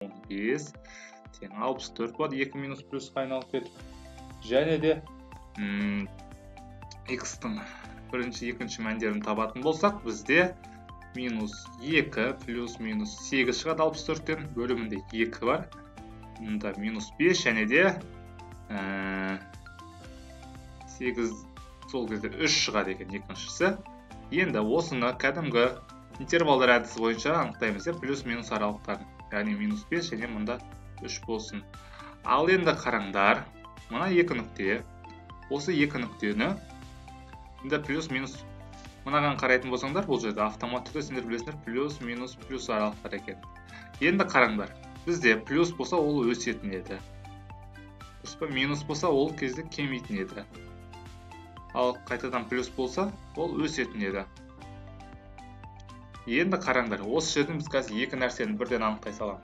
15 тең 64 болады. 2 минус плюсқа айналып кетіп. Және де x-тың бірінші, екінші мәндерін табатын болсақ, бізде минус 2 плюс минус 8 шығады 64-тен. Бөлімінде 2 бар. Мұнда минус 5 және де 8 сол кезде 3 шығады екен екіншісі. Енді осыны кәдімгі интервалдар әдісі бойынша анықтаймыз. Плюс минус аралықтарын. Яғни минус 5 және мұнда 3 болсын. Ал енді қараңдар. Мұна 2 нүкте. Осы 2 нүктені плюс минус мынаған қарайтын болсаңдар, бұл жерде автомат түрде сендер білесіңдер плюс минус плюс аралықтар екен. Енді қараңдар. Бізде плюс болса ол өсетін еді. Минус болса ол кезде кемейтін еді. Ал қайтадан плюс болса ол өсетін еді. Енді қараңдар. Осы жерден біз қазір екі нәрсені бірден анықтай саламыз.